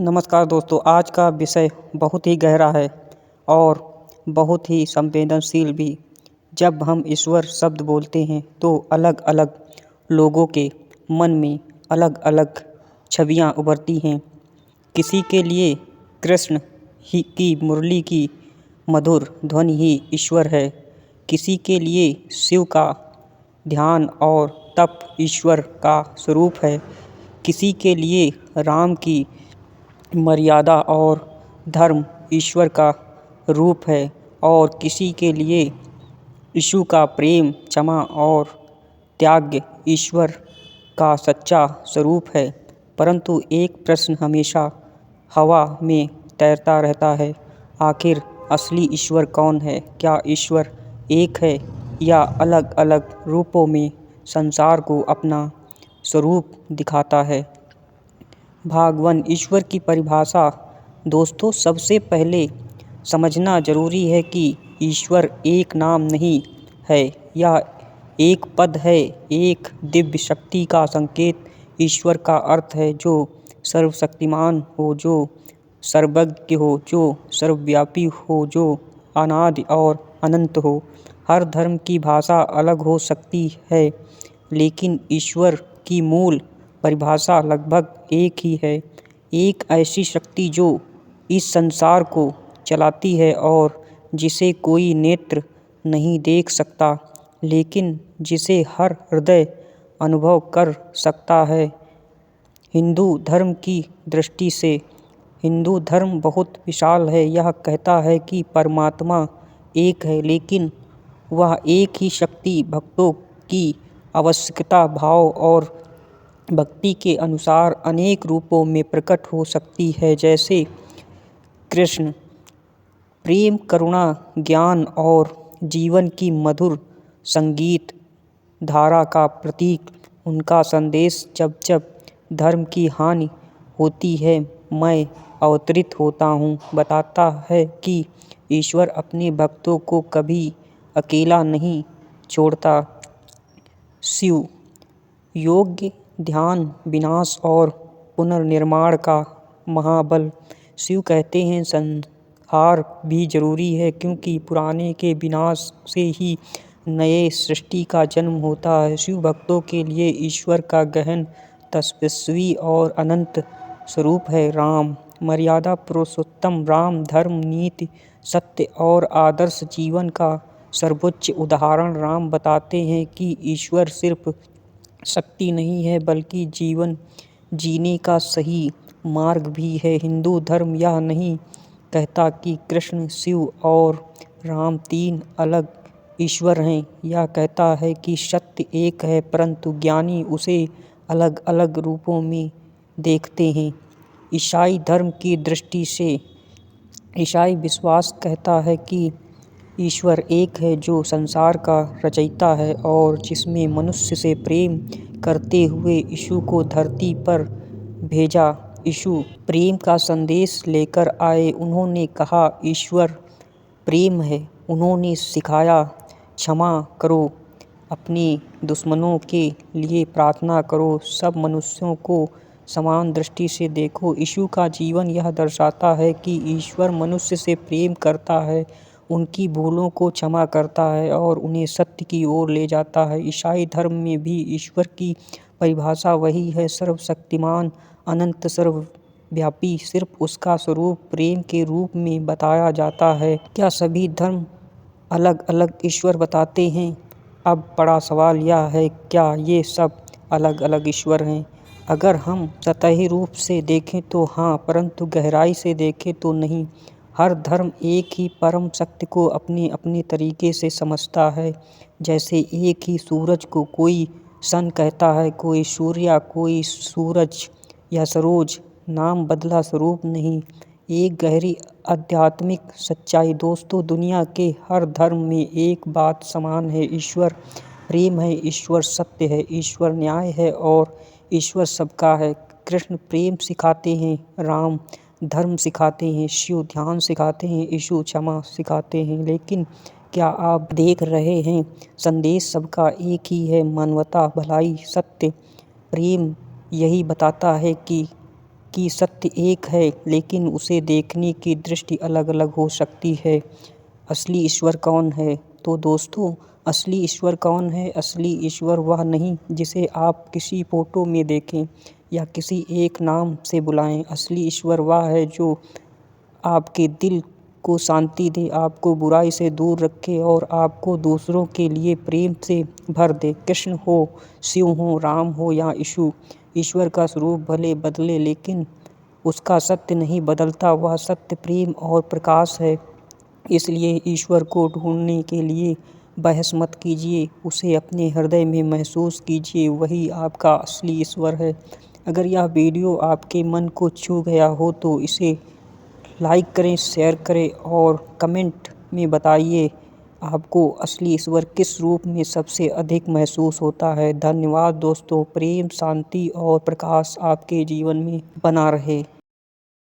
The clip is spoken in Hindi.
नमस्कार दोस्तों, आज का विषय बहुत ही गहरा है और बहुत ही संवेदनशील भी। जब हम ईश्वर शब्द बोलते हैं तो अलग अलग लोगों के मन में अलग अलग छवियां उभरती हैं। किसी के लिए कृष्ण ही की मुरली की मधुर ध्वनि ही ईश्वर है। किसी के लिए शिव का ध्यान और तप ईश्वर का स्वरूप है। किसी के लिए राम की मर्यादा और धर्म ईश्वर का रूप है और किसी के लिए यीशु का प्रेम, क्षमा और त्याग ईश्वर का सच्चा स्वरूप है। परंतु एक प्रश्न हमेशा हवा में तैरता रहता है, आखिर असली ईश्वर कौन है? क्या ईश्वर एक है या अलग अलग रूपों में संसार को अपना स्वरूप दिखाता है? भाग 1, ईश्वर की परिभाषा। दोस्तों, सबसे पहले समझना जरूरी है कि ईश्वर एक नाम नहीं है या एक पद है, एक दिव्य शक्ति का संकेत। ईश्वर का अर्थ है जो सर्वशक्तिमान हो, जो सर्वज्ञ हो, जो सर्वव्यापी हो, जो अनादि और अनंत हो। हर धर्म की भाषा अलग हो सकती है, लेकिन ईश्वर की मूल परिभाषा लगभग एक ही है। एक ऐसी शक्ति जो इस संसार को चलाती है और जिसे कोई नेत्र नहीं देख सकता, लेकिन जिसे हर हृदय अनुभव कर सकता है। हिंदू धर्म की दृष्टि से हिंदू धर्म बहुत विशाल है। यह कहता है कि परमात्मा एक है, लेकिन वह एक ही शक्ति भक्तों की आवश्यकता, भाव और भक्ति के अनुसार अनेक रूपों में प्रकट हो सकती है। जैसे कृष्ण प्रेम, करुणा, ज्ञान और जीवन की मधुर संगीत धारा का प्रतीक। उनका संदेश जब जब धर्म की हानि होती है, मैं अवतरित होता हूँ, बताता है कि ईश्वर अपने भक्तों को कभी अकेला नहीं छोड़ता। शिव योग्य, ध्यान, विनाश और पुनर्निर्माण का महाबल। शिव कहते हैं संहार भी जरूरी है, क्योंकि पुराने के विनाश से ही नए सृष्टि का जन्म होता है। शिव भक्तों के लिए ईश्वर का गहन, तपस्वी और अनंत स्वरूप है। राम मर्यादा पुरुषोत्तम। राम धर्म, नीति, सत्य और आदर्श जीवन का सर्वोच्च उदाहरण। राम बताते हैं कि ईश्वर सिर्फ शक्ति नहीं है, बल्कि जीवन जीने का सही मार्ग भी है। हिंदू धर्म यह नहीं कहता कि कृष्ण, शिव और राम तीन अलग ईश्वर हैं। यह कहता है कि सत्य एक है, परंतु ज्ञानी उसे अलग अलग रूपों में देखते हैं। ईसाई धर्म की दृष्टि से ईसाई विश्वास कहता है कि ईश्वर एक है जो संसार का रचयिता है और जिसमें मनुष्य से प्रेम करते हुए यीशु को धरती पर भेजा। यीशु प्रेम का संदेश लेकर आए। उन्होंने कहा, ईश्वर प्रेम है। उन्होंने सिखाया, क्षमा करो, अपने दुश्मनों के लिए प्रार्थना करो, सब मनुष्यों को समान दृष्टि से देखो। यीशु का जीवन यह दर्शाता है कि ईश्वर मनुष्य से प्रेम करता है, उनकी भूलों को क्षमा करता है और उन्हें सत्य की ओर ले जाता है। ईसाई धर्म में भी ईश्वर की परिभाषा वही है, सर्वशक्तिमान, अनंत, सर्वव्यापी। सिर्फ उसका स्वरूप प्रेम के रूप में बताया जाता है। क्या सभी धर्म अलग अलग ईश्वर बताते हैं? अब बड़ा सवाल यह है, क्या ये सब अलग अलग ईश्वर हैं? अगर हम सतही रूप से देखें तो हाँ, परंतु गहराई से देखें तो नहीं। हर धर्म एक ही परम सत्य को अपने अपने तरीके से समझता है। जैसे एक ही सूरज को कोई सन कहता है, कोई सूर्या, कोई सूरज या सरोज। नाम बदला, स्वरूप नहीं। एक गहरी आध्यात्मिक सच्चाई। दोस्तों, दुनिया के हर धर्म में एक बात समान है, ईश्वर प्रेम है, ईश्वर सत्य है, ईश्वर न्याय है और ईश्वर सबका है। कृष्ण प्रेम सिखाते हैं, राम धर्म सिखाते हैं, शिव ध्यान सिखाते हैं, यीशु क्षमा सिखाते हैं। लेकिन क्या आप देख रहे हैं, संदेश सबका एक ही है, मानवता, भलाई, सत्य, प्रेम। यही बताता है कि कि सत्य एक है, लेकिन उसे देखने की दृष्टि अलग-अलग हो सकती है। असली ईश्वर कौन है? तो दोस्तों, असली ईश्वर कौन है? असली ईश्वर वह नहीं जिसे आप किसी फ़ोटो में देखें या किसी एक नाम से बुलाएं। असली ईश्वर वह है जो आपके दिल को शांति दे, आपको बुराई से दूर रखे और आपको दूसरों के लिए प्रेम से भर दे। कृष्ण हो, शिव हो, राम हो या यीशु, ईश्वर का स्वरूप भले बदले लेकिन उसका सत्य नहीं बदलता। वह सत्य, प्रेम और प्रकाश है। इसलिए ईश्वर को ढूंढने के लिए बहस मत कीजिए, उसे अपने हृदय में महसूस कीजिए, वही आपका असली ईश्वर है। अगर यह वीडियो आपके मन को छू गया हो तो इसे लाइक करें, शेयर करें और कमेंट में बताइए आपको असली ईश्वर किस रूप में सबसे अधिक महसूस होता है। धन्यवाद दोस्तों। प्रेम, शांति और प्रकाश आपके जीवन में बना रहे।